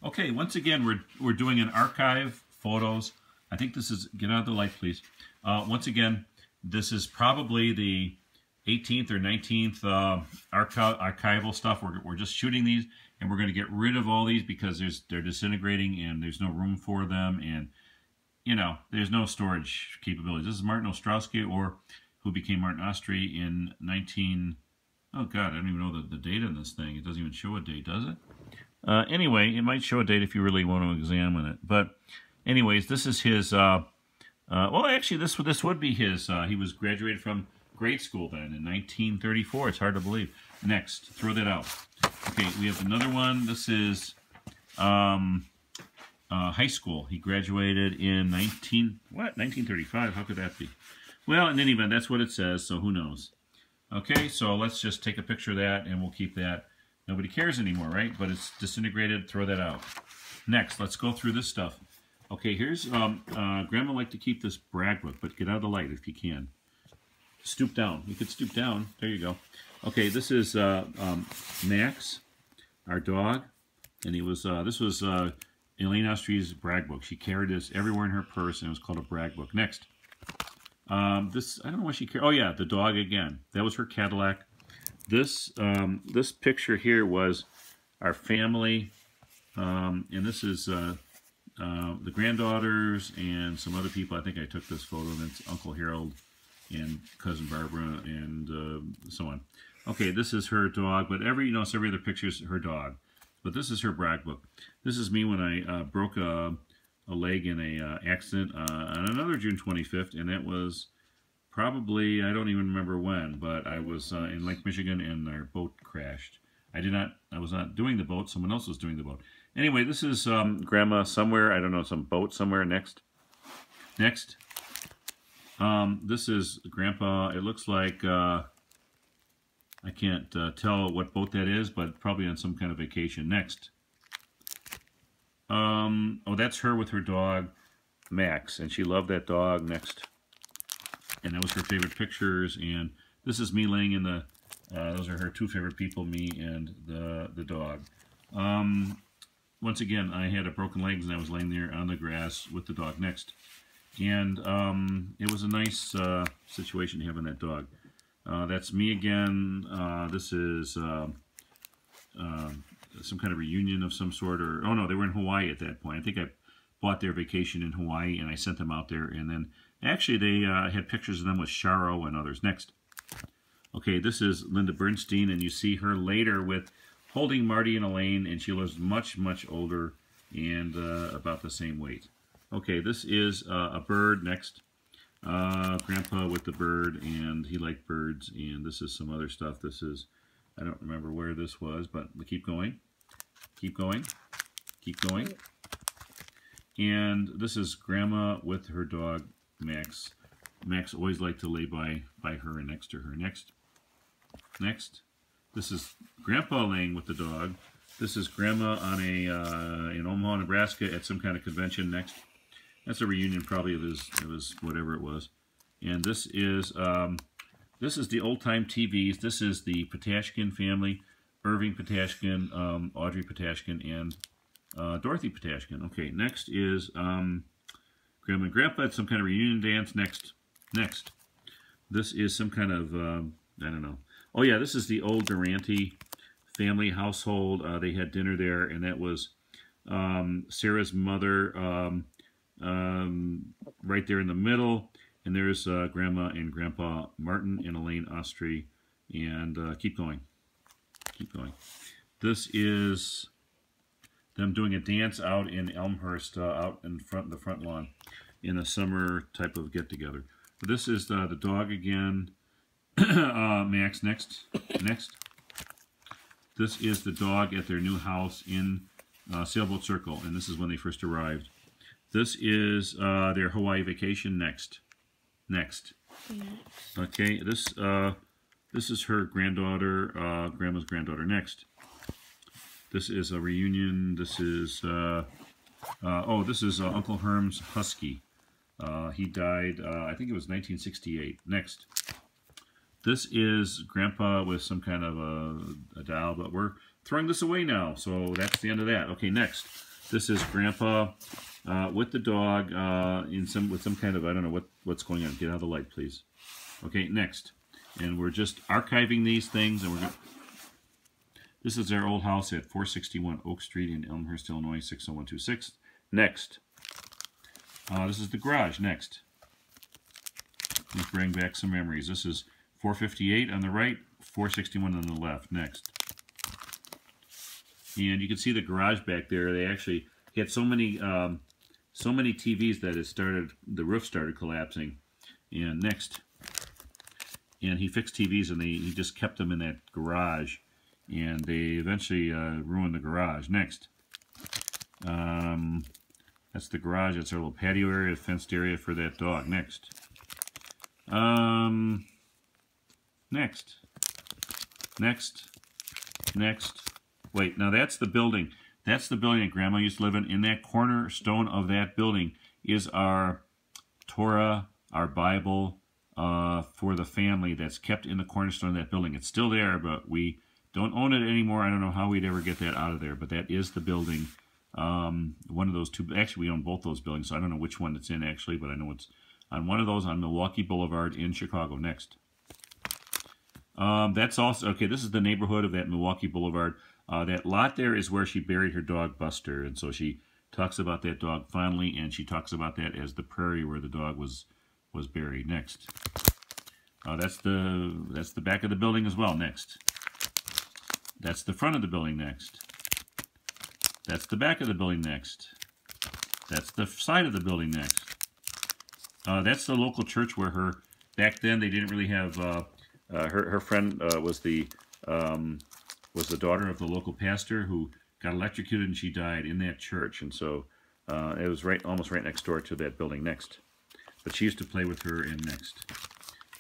Okay, once again, we're doing an archive photos. I think this is, get out of the light, please. Once again, this is probably the 18th or 19th archival stuff. We're just shooting these, and we're going to get rid of all these because they're disintegrating and there's no room for them, and you know, there's no storage capabilities. This is Martin Ostrowski, or who became Martin Ostry in 19... Oh God, I don't even know the date on this thing. It doesn't even show a date, does it? Anyway, it might show a date if you really want to examine it. But anyways, this is his... well, actually, this would be his... he was graduated from grade school then in 1934. It's hard to believe. Next, throw that out. Okay, we have another one. This is high school. He graduated in 1935. How could that be? Well, in any event, that's what it says, so who knows. Okay, so let's just take a picture of that, and we'll keep that. Nobody cares anymore, right? But it's disintegrated. Throw that out. Next, let's go through this stuff. Okay, here's... Grandma liked to keep this brag book, but get out of the light if you can. Stoop down. You could stoop down. There you go. Okay, this is Max, our dog, and he was... this was Elaine Ostry's brag book. She carried this everywhere in her purse, and it was called a brag book. Next. This, I don't know what she carried. Oh yeah, the dog again. That was her Cadillac. This this picture here was our family, and this is the granddaughters and some other people. I think I took this photo, and it's Uncle Harold and Cousin Barbara and so on. Okay, this is her dog, but every other picture is her dog. But this is her brag book. This is me when I broke a leg in a accident on another June 25th, and that was probably, I don't even remember when, but I was in Lake Michigan and our boat crashed. I was not doing the boat, someone else was doing the boat. Anyway, this is Grandma somewhere, I don't know, some boat somewhere. Next. Next. This is Grandpa. It looks like, I can't tell what boat that is, but probably on some kind of vacation. Next. Oh, that's her with her dog, Max, and she loved that dog. Next. And that was her favorite pictures, and this is me laying in the, those are her two favorite people, me and the dog. Once again, I had a broken leg, and I was laying there on the grass with the dog. Next. And it was a nice situation having that dog. That's me again. This is some kind of reunion of some sort, or oh no, they were in Hawaii at that point. I think I bought their vacation in Hawaii, and I sent them out there, and then actually they had pictures of them with Sharo and others. Next. Okay, this is Linda Bernstein, and you see her later with holding Marty and Elaine, and she was much, much older and about the same weight. Okay, this is a bird. Next. Grandpa with the bird, and he liked birds, and this is some other stuff. This is, I don't remember where this was, but we keep going. Keep going. Keep going. And this is Grandma with her dog, Max. Max always liked to lay by her and next to her. Next. Next. This is Grandpa laying with the dog. This is Grandma on a in Omaha, Nebraska at some kind of convention. Next. That's a reunion probably of his whatever it was. And this is the old-time TVs. This is the Patashkin family, Irving Patashkin, Audrey Patashkin, and Dorothy Patashkin. Okay, next is Grandma and Grandpa at some kind of reunion dance. Next. Next. This is some kind of, I don't know. Oh yeah, this is the old Durante family household. They had dinner there, and that was Sarah's mother, right there in the middle, and there's Grandma and Grandpa Martin and Elaine Ostry, and keep going, keep going. This is them doing a dance out in Elmhurst, out in the front lawn, in a summer type of get-together. This is the dog again, Max. Next, next. This is the dog at their new house in Sailboat Circle, and this is when they first arrived. This is their Hawaii vacation. Next. Next. Okay, this is her granddaughter, Grandma's granddaughter. Next. This is a reunion. This is, oh, this is Uncle Herm's husky. He died, I think it was 1968. Next. This is Grandpa with some kind of a doll, but we're throwing this away now, so that's the end of that. Okay, next. This is Grandpa with the dog with some kind of, I don't know what's going on. Get out of the light, please. Okay, next. And we're just archiving these things, and we're going. This is our old house at 461 Oak Street in Elmhurst, Illinois, 60126. Next. This is the garage. Next. Let's bring back some memories. This is 458 on the right, 461 on the left. Next. And you can see the garage back there. They actually had so many TVs that the roof started collapsing. And next. And he fixed TVs, and he just kept them in that garage. And they eventually ruined the garage. Next. That's the garage. That's our little patio area, fenced area for that dog. Next. Next. Wait, now that's the building. That's the building that Grandma used to live in. In that cornerstone of that building is our Torah, our Bible, for the family that's kept in the cornerstone of that building. It's still there, but we don't own it anymore. I don't know how we'd ever get that out of there, but that is the building. One of those two. Actually, we own both those buildings, so I don't know which one it's in actually, but I know it's on one of those on Milwaukee Boulevard in Chicago. Next. That's also, okay, this is the neighborhood of that Milwaukee Boulevard. That lot there is where she buried her dog Buster, and so she talks about that dog fondly, and she talks about that as the prairie where the dog was buried. Next. That's the back of the building as well. Next. That's the front of the building. Next. That's the back of the building. Next. That's the side of the building. Next. That's the local church where back then they didn't really have, her friend was the daughter of the local pastor who got electrocuted, and she died in that church. And so it was almost right next door to that building. Next. But she used to play with her in. Next.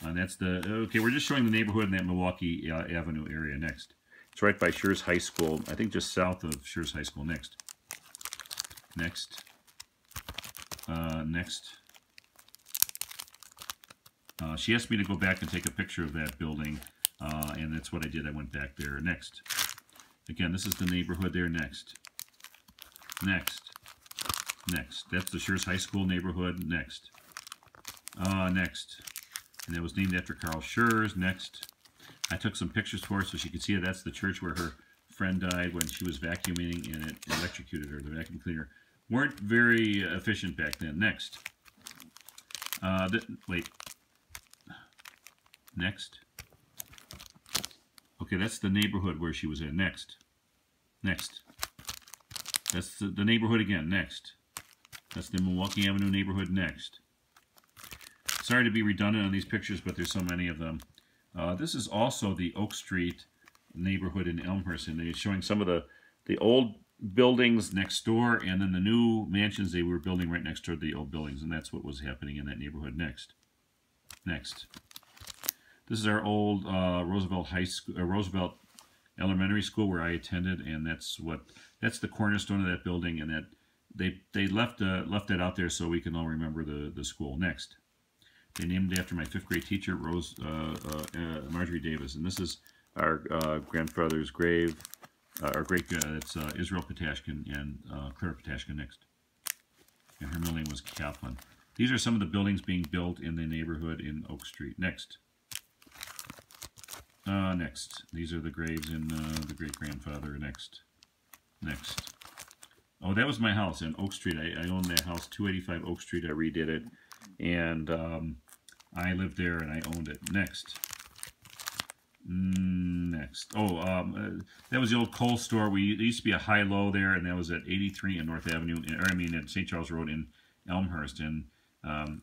That's okay, we're just showing the neighborhood in that Milwaukee Avenue area. Next. It's right by Schurz High School, I think just south of Schurz High School. Next. Next. Next. She asked me to go back and take a picture of that building, and that's what I did. I went back there. Next. Again, this is the neighborhood there. Next. Next. Next. That's the Schurz High School neighborhood. Next. Next. And that was named after Carl Schurz. Next. I took some pictures for her so she could see it. That's the church where her friend died when she was vacuuming, and it electrocuted her. The vacuum cleaner weren't very efficient back then. Next. Wait. Next. Okay, that's the neighborhood where she was in. Next. Next. That's the neighborhood again. Next. That's the Milwaukee Avenue neighborhood. Next. Sorry to be redundant on these pictures, but there's so many of them. This is also the Oak Street neighborhood in Elmhurst, and they're showing some of the old buildings next door, and then the new mansions they were building right next door to the old buildings, and that's what was happening in that neighborhood. Next. Next. This is our old Roosevelt Elementary School where I attended, and that's the cornerstone of that building, and that they left that out there so we can all remember the school. Next. They named it after my 5th grade teacher, Marjorie Davis, and this is our grandfather's grave. It's Israel Patashkin and Clara Patashkin. Next. And her middle name was Kaplan. These are some of the buildings being built in the neighborhood in Oak Street. Next. Next. These are the graves in the great-grandfather. Next. Next. Oh, that was my house in Oak Street. I owned that house, 285 Oak Street. I redid it, and I lived there, and I owned it. Next. Next. Oh, that was the old coal store. There used to be a high-low there, and that was at 83 and North Avenue, at St. Charles Road in Elmhurst, and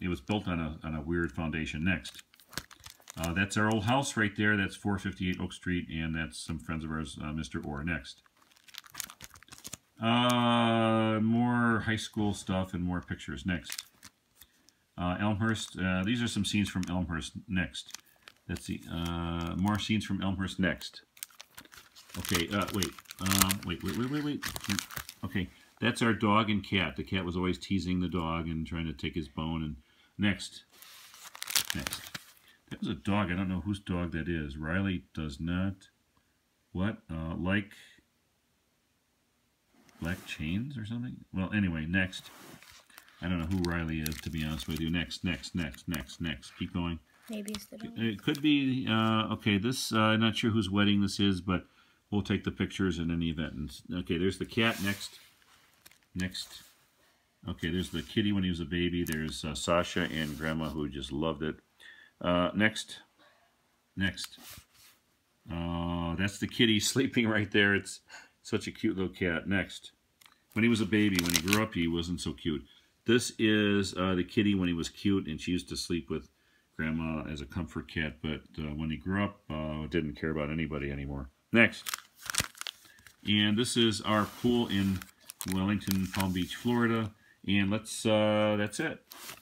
it was built on a weird foundation. Next. That's our old house right there. That's 458 Oak Street, and that's some friends of ours, Mr. Orr. Next. More high school stuff and more pictures. Next. Elmhurst. These are some scenes from Elmhurst. Next. Let's see. More scenes from Elmhurst. Next. Okay. Wait. Okay. That's our dog and cat. The cat was always teasing the dog and trying to take his bone. And next. Next. That was a dog. I don't know whose dog that is. Riley does not. What? Like. black chains or something. Well, anyway, next. I don't know who Riley is, to be honest with you. Next. Keep going. Maybe it's the dog. It could be, okay, this, I'm not sure whose wedding this is, but we'll take the pictures in any event. And, okay, there's the cat. Next. Okay, there's the kitty when he was a baby. There's Sasha and Grandma, who just loved it. Next. That's the kitty sleeping right there. It's such a cute little cat. Next. When he was a baby, when he grew up, he wasn't so cute. This is the kitty when he was cute, and she used to sleep with Grandma as a comfort cat, but when he grew up, didn't care about anybody anymore. Next. And this is our pool in Wellington, Palm Beach, Florida. And that's it.